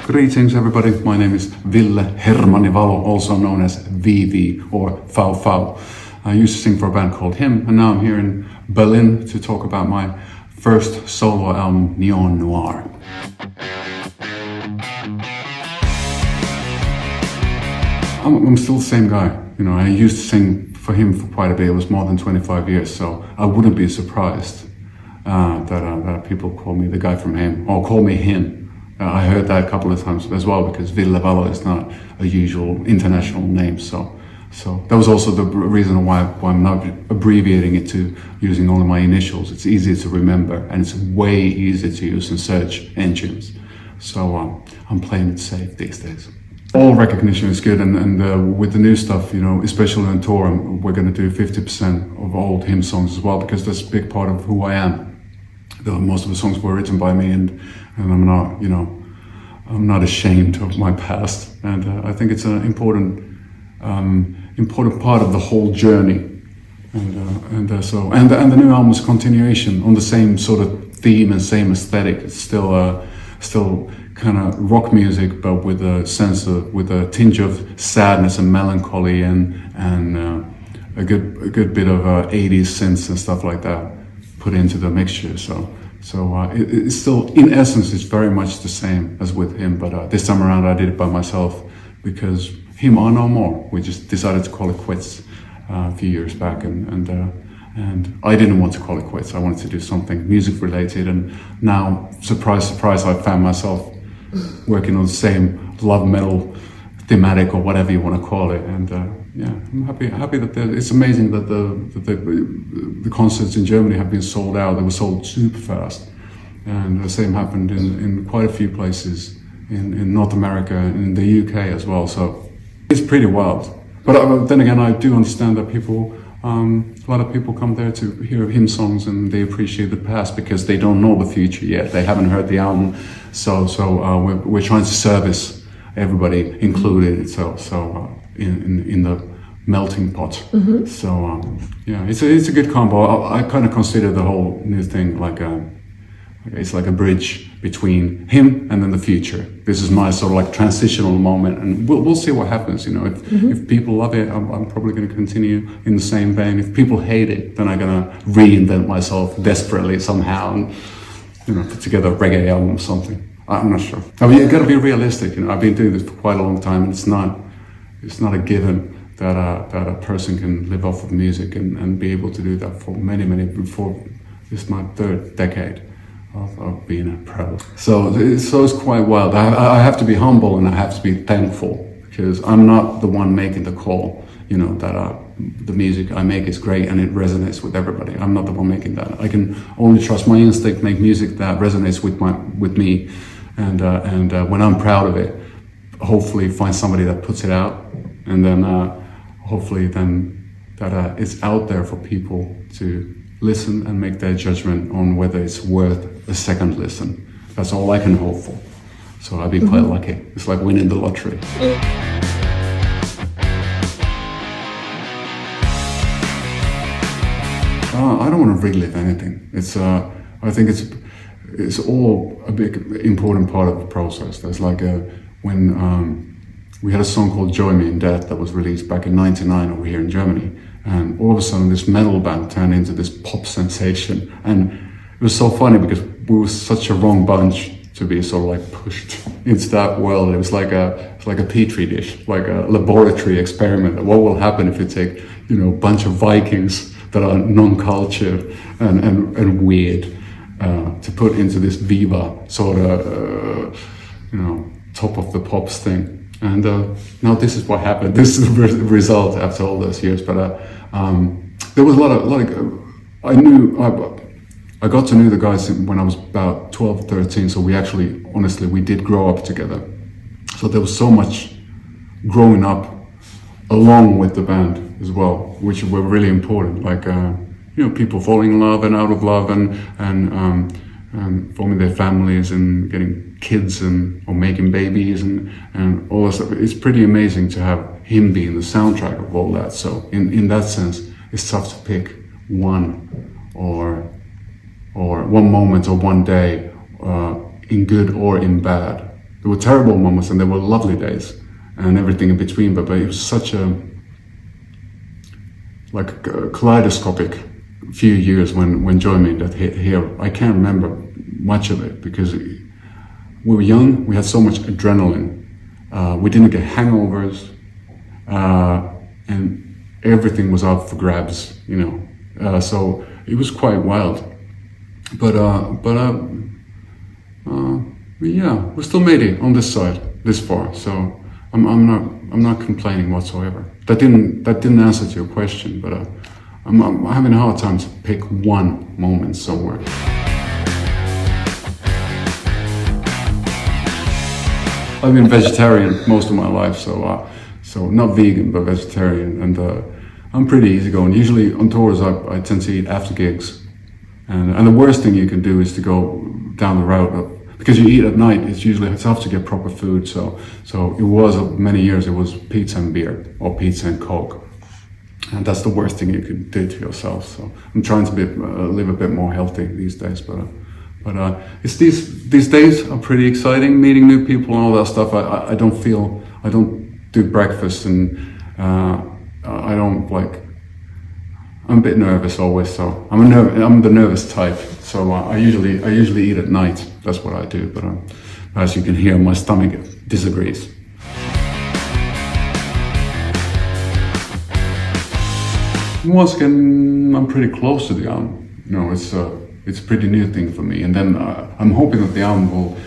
Greetings everybody, my name is Ville Valo, also known as VV or Valo. I used to sing for a band called Him, and now I'm here in Berlin to talk about my first solo album, Noir. I'm still the same guy. You know, I used to sing for him for quite a bit. It was more than 25 years, so I wouldn't be surprised that people call me the guy from Him, or call me him. I heard that a couple of times as well, because Ville Valo is not a usual international name, so that was also the reason why I'm not abbreviating it to using only my initials. It's easier to remember, and it's way easier to use in search engines. So I'm playing it safe these days. All recognition is good, and with the new stuff, you know, especially on tour, we're going to do 50% of old Him songs as well, because that's a big part of who I am. Most of the songs were written by me, and I'm not, you know, I'm not ashamed of my past, and I think it's an important part of the whole journey. And the new album is a continuation on the same sort of theme and same aesthetic. It's still kind of rock music, but with a tinge of sadness and melancholy, and a good bit of 80s synths and stuff like that put into the mixture. So it's still, in essence, it's very much the same as with Him, but this time around I did it by myself, because Him are no more. We just decided to call it quits a few years back, and I didn't want to call it quits. I wanted to do something music related, and now, surprise, surprise, I found myself working on the same love metal thematic, or whatever you want to call it, and yeah, I'm happy that it's amazing that the concerts in Germany have been sold out. They were sold super fast, and the same happened in quite a few places in North America and in the UK as well. So it's pretty wild. But then again, I do understand that a lot of people come there to hear Him songs, and they appreciate the past because they don't know the future yet. They haven't heard the album, so we're trying to service everybody included. So in the melting pot. Mm-hmm. So yeah, it's a good combo. I kind of consider the whole new thing like it's like a bridge between Him and then the future. This is my sort of like transitional moment, and we'll see what happens. You know, if people love it, I'm probably going to continue in the same vein. If people hate it, then I'm going to reinvent myself desperately somehow, and you know, put together a reggae album or something. I'm not sure. I mean, you got to be realistic. You know, I've been doing this for quite a long time, and it's not a given that a person can live off of music and be able to do that for many before. This is my third decade of being a pro. So it's quite wild. I have to be humble, and I have to be thankful, because I'm not the one making the call, you know, that the music I make is great and it resonates with everybody. I'm not the one making that. I can only trust my instinct, make music that resonates with me, and when I'm proud of it, hopefully find somebody that puts it out, and then hopefully then that it's out there for people to listen and make their judgment on whether it's worth a second listen. That's all I can hope for. So I've been quite lucky. It's like winning the lottery. I don't want to relive anything. I think it's all a big important part of the process. There's like when we had a song called Joy Me in Death that was released back in '99 over here in Germany, and all of a sudden this metal band turned into this pop sensation, and it was so funny because we were such a wrong bunch to be sort of like pushed into that world. It was like a petri dish, like a laboratory experiment. What will happen if you take, you know, a bunch of Vikings that are non-cultured and weird to put into this Viva sort of you know, top of the pops thing. And now this is what happened. This is the result after all those years. But there was a lot of I got to know the guys when I was about 12 or 13. So we did grow up together. So there was so much growing up along with the band as well, which were really important. Like you know, people falling in love and out of love, and forming their families and getting kids or making babies and all that stuff. It's pretty amazing to have Him being the soundtrack of all that. So in that sense, it's tough to pick one or one moment or one day in good or in bad. There were terrible moments and there were lovely days and everything in between, but it was such a kaleidoscopic few years when Joy Mean that hit here. I can't remember much of it because we were young, we had so much adrenaline, we didn't get hangovers, and everything was up for grabs, so it was quite wild. But yeah, we still made it on this side, this far. So I'm not complaining whatsoever. That didn't answer to your question, but I'm having a hard time to pick one moment somewhere. I've been vegetarian most of my life, so not vegan but vegetarian, and I'm pretty easygoing. Usually on tours, I tend to eat after gigs, and the worst thing you can do is to go down the route of, because you eat at night. It's tough to get proper food. So it was many years. It was pizza and beer or pizza and Coke, and that's the worst thing you could do to yourself. So I'm trying to live a bit more healthy these days, but it's these days are pretty exciting. Meeting new people and all that stuff. I don't do breakfast, and I don't like. I'm a bit nervous always, so I'm the nervous type. So I usually eat at night. That's what I do. But as you can hear, my stomach disagrees. Once again, I'm pretty close to the album. It's a pretty new thing for me. And then I'm hoping that the album will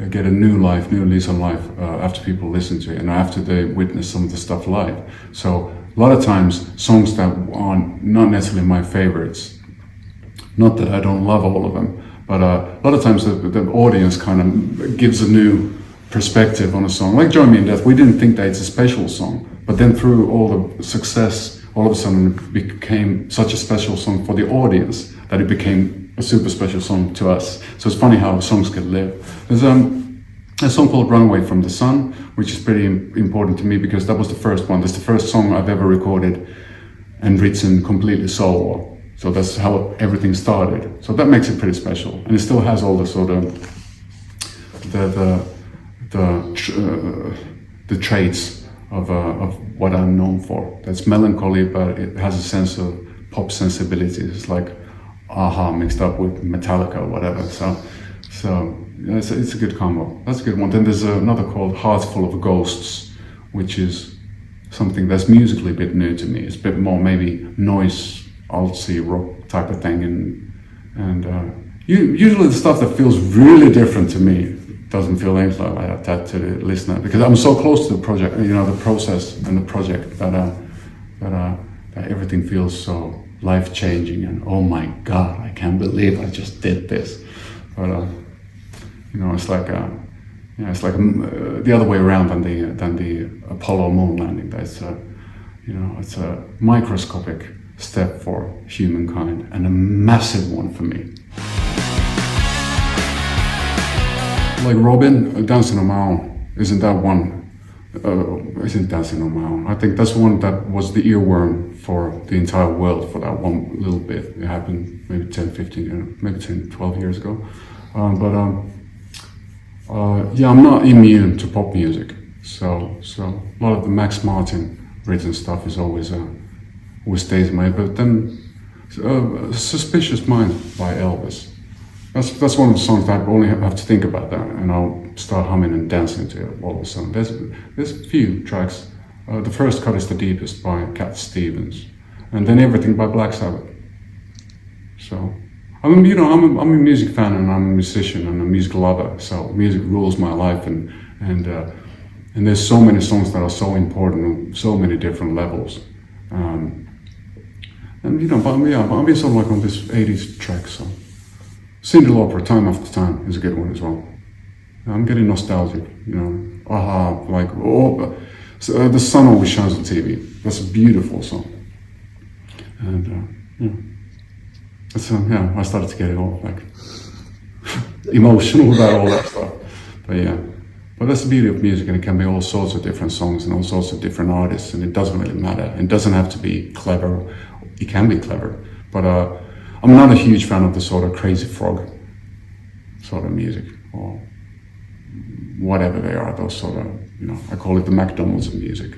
get a new lease on life after people listen to it and after they witness some of the stuff live. So a lot of times, songs that are not necessarily my favorites, not that I don't love all of them, but a lot of times the audience kind of gives a new perspective on a song. Like Join Me in Death, we didn't think that it's a special song, but then through all the success, all of a sudden it became such a special song for the audience that it became a super special song to us. So it's funny how songs can live. There's a song called Runaway from the Sun, which is pretty important to me because that was the first one. That's the first song I've ever recorded and written completely solo. So that's how everything started. So that makes it pretty special. And it still has all the sort of the traits of what I'm known for. That's melancholy, but it has a sense of pop sensibility. It's like Aha mixed up with Metallica or whatever. So yeah, it's a good combo. That's a good one. Then there's another called Hearts Full of Ghosts, which is something that's musically a bit new to me. It's a bit more maybe noise, altsy rock type of thing, and usually the stuff that feels really different to me doesn't feel anything like that to the listener, because I'm so close to the project, the process and the project that everything feels so life-changing and oh my God, I can't believe I just did this. But it's like the other way around than the Apollo moon landing. That's it's a microscopic step for humankind and a massive one for me. Like Robin, Dancing on My Own, isn't that one? Isn't Dancing on My Own? I think that's one that was the earworm for the entire world for that one little bit. It happened maybe 10, 15, maybe 10, 12 years ago. Yeah, I'm not immune to pop music. So a lot of the Max Martin written stuff is always stays in my head. But then Suspicious Mind by Elvis. That's one of the songs that I only have to think about that, and I'll start humming and dancing to it all of a sudden. There's a few tracks. The first cut is The Deepest by Cat Stevens, and then Everything by Black Sabbath. So I'm a music fan and I'm a musician and a music lover. So music rules my life, and there's so many songs that are so important on so many different levels. But yeah, I'll be sort of like on this 80s track. So Cyndi Lauper, Time After Time, is a good one as well. I'm getting nostalgic, Aha, like, The Sun Always Shines on TV. That's a beautiful song. And, I started to get it all, like, emotional about all that stuff. But that's the beauty of music, and it can be all sorts of different songs and all sorts of different artists, and it doesn't really matter. It doesn't have to be clever. It can be clever, but I'm not a huge fan of the sort of Crazy Frog sort of music. whatever they are, those sort of, I call it the McDonald's of music.